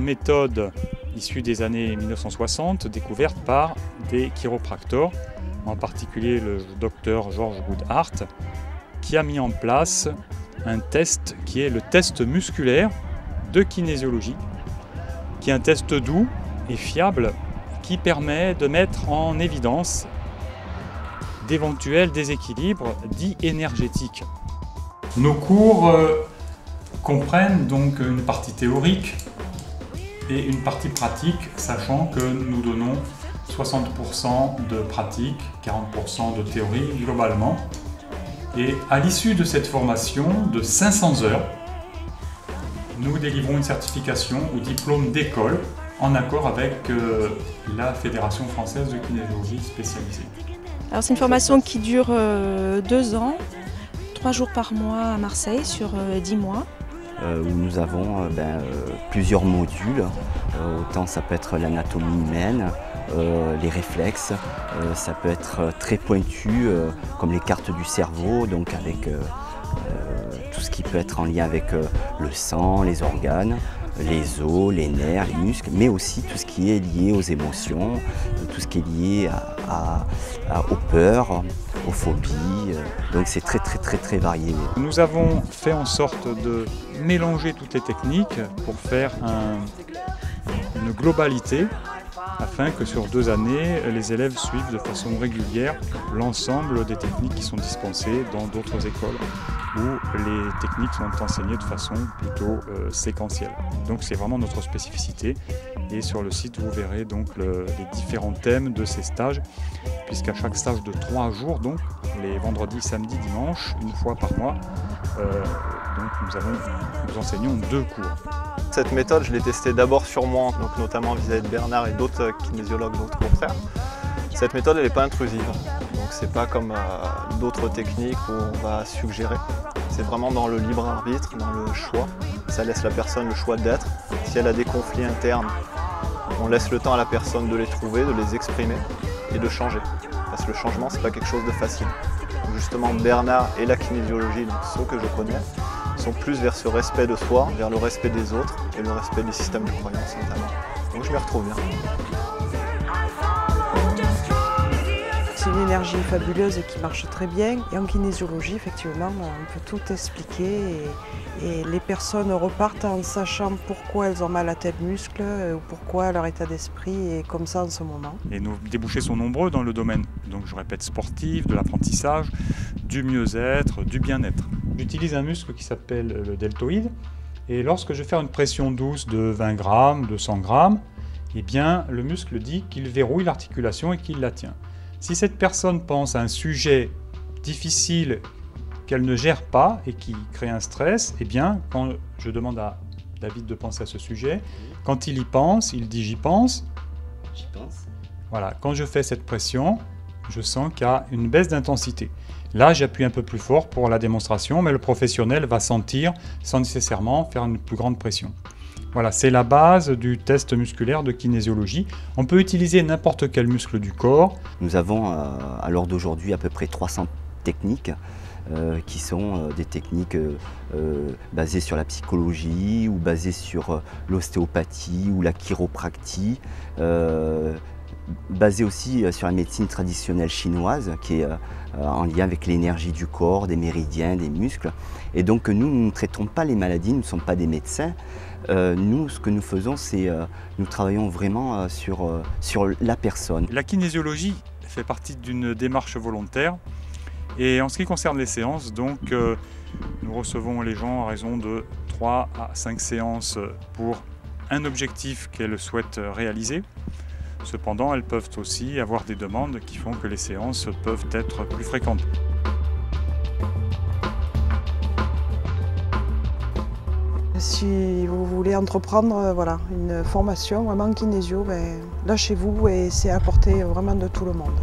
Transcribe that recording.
méthode issue des années 1960, découverte par des chiropracteurs, en particulier le docteur George Goodhart, qui a mis en place un test qui est le test musculaire de kinésiologie, qui est un test doux et fiable qui permet de mettre en évidence d'éventuels déséquilibres dits énergétiques. Nos cours comprennent donc une partie théorique et une partie pratique, sachant que nous donnons 60% de pratique, 40% de théorie globalement. Et à l'issue de cette formation de 500 heures, nous délivrons une certification ou diplôme d'école en accord avec la Fédération française de kinésiologie spécialisée. Alors c'est une formation qui dure 2 ans, 3 jours par mois à Marseille sur 10 mois. Où nous avons plusieurs modules, autant ça peut être l'anatomie humaine, les réflexes, ça peut être très pointu comme les cartes du cerveau, donc avec tout ce qui peut être en lien avec le sang, les organes, les os, les nerfs, les muscles, mais aussi tout ce qui est lié aux émotions, tout ce qui est lié aux peurs, aux phobies, donc c'est très varié. Nous avons fait en sorte de mélanger toutes les techniques pour faire une globalité afin que sur 2 années, les élèves suivent de façon régulière l'ensemble des techniques qui sont dispensées dans d'autres écoles où les techniques sont enseignées de façon plutôt séquentielle. Donc c'est vraiment notre spécificité et sur le site vous verrez donc les différents thèmes de ces stages puisqu'à chaque stage de 3 jours, donc les vendredis, samedis, dimanches, une fois par mois, donc nous enseignons 2 cours. Cette méthode, je l'ai testée d'abord sur moi, donc notamment vis-à-vis de Bernard et d'autres kinésiologues, d'autres confrères. Cette méthode, elle n'est pas intrusive, donc c'est pas comme d'autres techniques où on va suggérer. C'est vraiment dans le libre arbitre, dans le choix. Ça laisse la personne le choix d'être. Si elle a des conflits internes, on laisse le temps à la personne de les trouver, de les exprimer et de changer. Parce que le changement, c'est pas quelque chose de facile. Donc justement, Bernard et la kinésiologie, donc ceux que je connais, sont plus vers ce respect de soi, vers le respect des autres et le respect des systèmes de croyance notamment. Donc je m'y retrouve bien. C'est une énergie fabuleuse et qui marche très bien. Et en kinésiologie, effectivement, on peut tout expliquer et les personnes repartent en sachant pourquoi elles ont mal à tel muscle ou pourquoi leur état d'esprit est comme ça en ce moment. Et nos débouchés sont nombreux dans le domaine, donc je répète sportif, de l'apprentissage, du mieux-être, du bien-être. J'utilise un muscle qui s'appelle le deltoïde et lorsque je vais faire une pression douce de 20 grammes, de 100 grammes, eh bien, le muscle dit qu'il verrouille l'articulation et qu'il la tient. Si cette personne pense à un sujet difficile qu'elle ne gère pas et qui crée un stress, eh bien, quand je demande à David de penser à ce sujet, quand il y pense, il dit « j'y pense ». J'y pense. Voilà, quand je fais cette pression, je sens qu'il y a une baisse d'intensité. Là, j'appuie un peu plus fort pour la démonstration, mais le professionnel va sentir sans nécessairement faire une plus grande pression. Voilà, c'est la base du test musculaire de kinésiologie. On peut utiliser n'importe quel muscle du corps. Nous avons à l'heure d'aujourd'hui à peu près 300 techniques qui sont des techniques basées sur la psychologie ou basées sur l'ostéopathie ou la chiropractie, basées aussi sur la médecine traditionnelle chinoise qui est en lien avec l'énergie du corps, des méridiens, des muscles. Et donc nous ne traitons pas les maladies, nous ne sommes pas des médecins. Nous, ce que nous faisons, c'est nous travaillons vraiment sur la personne. La kinésiologie fait partie d'une démarche volontaire. Et en ce qui concerne les séances, donc, nous recevons les gens à raison de 3 à 5 séances pour un objectif qu'elles souhaitent réaliser. Cependant, elles peuvent aussi avoir des demandes qui font que les séances peuvent être plus fréquentes. Si vous voulez entreprendre une formation vraiment kinésio, lâchez-vous et c'est à la portée vraiment de tout le monde.